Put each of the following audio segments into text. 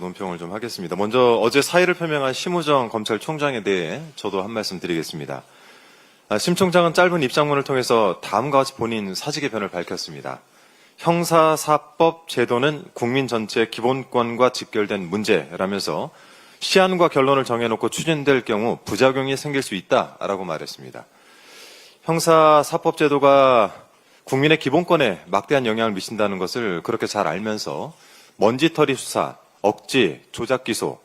논평을 좀 하겠습니다. 먼저 어제 사의를 표명한 심우정 검찰총장에 대해 저도 한 말씀 드리겠습니다. 심 총장은 짧은 입장문을 통해서 다음과 같이 본인 사직의 변을 밝혔습니다. 형사사법 제도는 국민 전체의 기본권과 직결된 문제라면서 시한과 결론을 정해놓고 추진될 경우 부작용이 생길 수 있다라고 말했습니다. 형사사법 제도가 국민의 기본권에 막대한 영향을 미친다는 것을 그렇게 잘 알면서 먼지털이 수사, 억지, 조작 기소,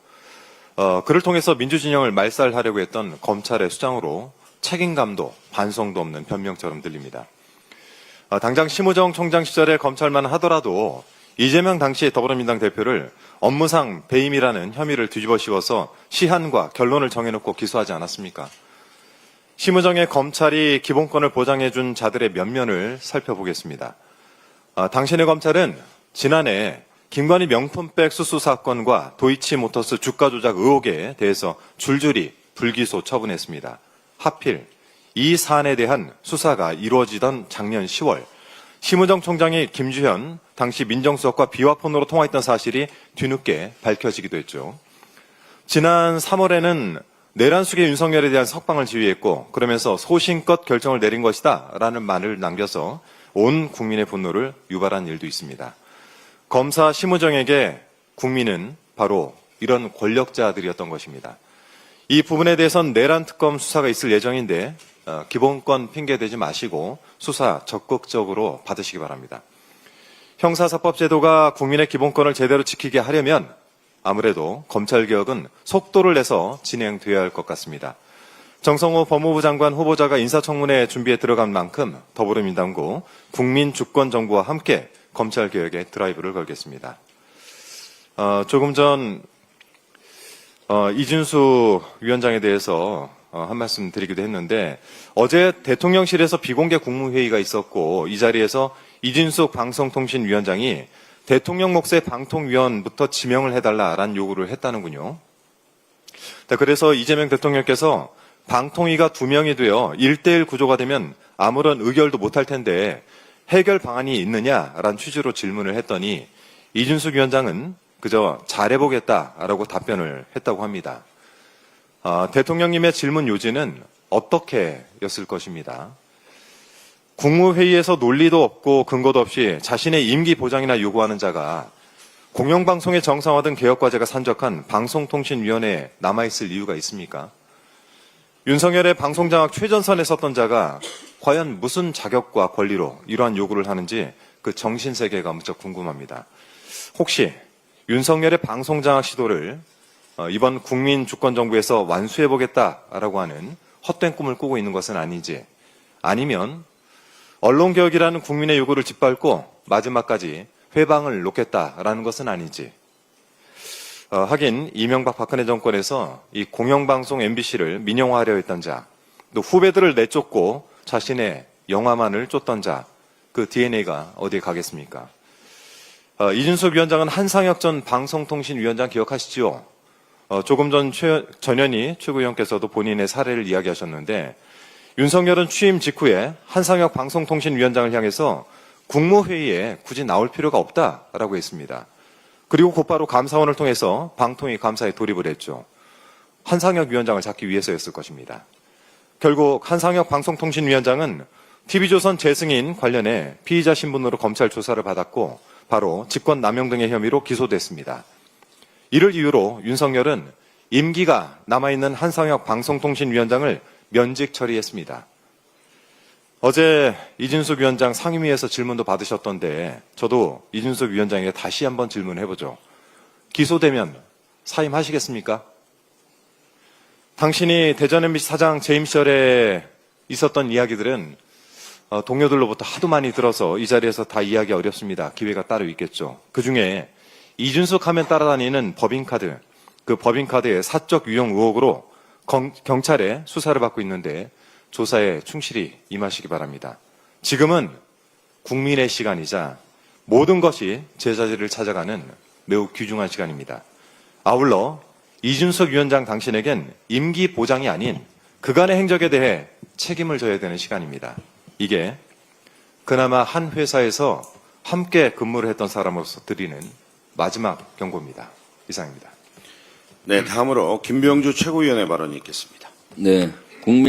그를 통해서 민주진영을 말살하려고 했던 검찰의 수장으로 책임감도 반성도 없는 변명처럼 들립니다. 당장 심우정 총장 시절에 검찰만 하더라도 이재명 당시 더불어민주당 대표를 업무상 배임이라는 혐의를 뒤집어 씌워서 시한과 결론을 정해놓고 기소하지 않았습니까? 심우정의 검찰이 기본권을 보장해준 자들의 면면을 살펴보겠습니다. 당신의 검찰은 지난해 김건희 명품백 수수 사건과 도이치모터스 주가 조작 의혹에 대해서 줄줄이 불기소 처분했습니다. 하필 이 사안에 대한 수사가 이루어지던 작년 10월 심우정 총장이 김주현 당시 민정수석과 비화폰으로 통화했던 사실이 뒤늦게 밝혀지기도 했죠. 지난 3월에는 내란숙의 윤석열에 대한 석방을 지휘했고 그러면서 소신껏 결정을 내린 것이다 라는 말을 남겨서 온 국민의 분노를 유발한 일도 있습니다. 검사 심우정에게 국민은 바로 이런 권력자들이었던 것입니다. 이 부분에 대해선 내란 특검 수사가 있을 예정인데 기본권 핑계대지 마시고 수사 적극적으로 받으시기 바랍니다. 형사사법 제도가 국민의 기본권을 제대로 지키게 하려면 아무래도 검찰개혁은 속도를 내서 진행돼야 할 것 같습니다. 정성호 법무부 장관 후보자가 인사청문회 준비에 들어간 만큼 더불어민주당고 국민주권정부와 함께 검찰개혁에 드라이브를 걸겠습니다. 조금 전 이준수 위원장에 대해서 한 말씀 드리기도 했는데 어제 대통령실에서 비공개 국무회의가 있었고 이 자리에서 이준숙 방송통신위원장이 대통령 몫의 방통위원부터 지명을 해달라라는 요구를 했다는군요. 그래서 이재명 대통령께서 방통위가 2명이 되어 1대1 구조가 되면 아무런 의결도 못할 텐데 해결 방안이 있느냐라는 취지로 질문을 했더니 이준숙 위원장은 그저 잘해보겠다라고 답변을 했다고 합니다. 대통령님의 질문 요지는 어떻게였을 것입니다. 국무회의에서 논리도 없고 근거도 없이 자신의 임기 보장이나 요구하는 자가 공영방송의 정상화된 개혁과제가 산적한 방송통신위원회에 남아있을 이유가 있습니까? 윤석열의 방송장악 최전선에 섰던 자가 과연 무슨 자격과 권리로 이러한 요구를 하는지 그 정신세계가 무척 궁금합니다. 혹시 윤석열의 방송장악 시도를 이번 국민주권정부에서 완수해보겠다라고 하는 헛된 꿈을 꾸고 있는 것은 아닌지, 아니면 언론개혁이라는 국민의 요구를 짓밟고 마지막까지 회방을 놓겠다라는 것은 아닌지. 하긴 이명박 박근혜 정권에서 이 공영방송 MBC를 민영화하려 했던 자, 또 후배들을 내쫓고 자신의 영화만을 쫓던 자, 그 DNA가 어디에 가겠습니까? 이준석 위원장은 한상혁 전 방송통신위원장 기억하시지요? 조금 전 전현희 최고위원께서도 본인의 사례를 이야기하셨는데 윤석열은 취임 직후에 한상혁 방송통신위원장을 향해서 국무회의에 굳이 나올 필요가 없다라고 했습니다. 그리고 곧바로 감사원을 통해서 방통위 감사에 돌입을 했죠. 한상혁 위원장을 잡기 위해서였을 것입니다. 결국 한상혁 방송통신위원장은 TV조선 재승인 관련해 피의자 신분으로 검찰 조사를 받았고 바로 직권남용 등의 혐의로 기소됐습니다. 이를 이유로 윤석열은 임기가 남아있는 한상혁 방송통신위원장을 면직 처리했습니다. 어제 이준숙 위원장 상임위에서 질문도 받으셨던데 저도 이준숙 위원장에게 다시 한번 질문을 해보죠. 기소되면 사임하시겠습니까? 당신이 대전 MBC 사장 재임 시절에 있었던 이야기들은 동료들로부터 하도 많이 들어서 이 자리에서 다 이야기 어렵습니다. 기회가 따로 있겠죠. 그중에 이준숙 하면 따라다니는 법인카드, 그 법인카드의 사적 유용 의혹으로 경찰에 수사를 받고 있는데 조사에 충실히 임하시기 바랍니다. 지금은 국민의 시간이자 모든 것이 제자리를 찾아가는 매우 귀중한 시간입니다. 아울러 이준석 위원장 당신에겐 임기 보장이 아닌 그간의 행적에 대해 책임을 져야 되는 시간입니다. 이게 그나마 한 회사에서 함께 근무를 했던 사람으로서 드리는 마지막 경고입니다. 이상입니다. 네, 다음으로 김병주 최고위원의 발언이 있겠습니다. 네,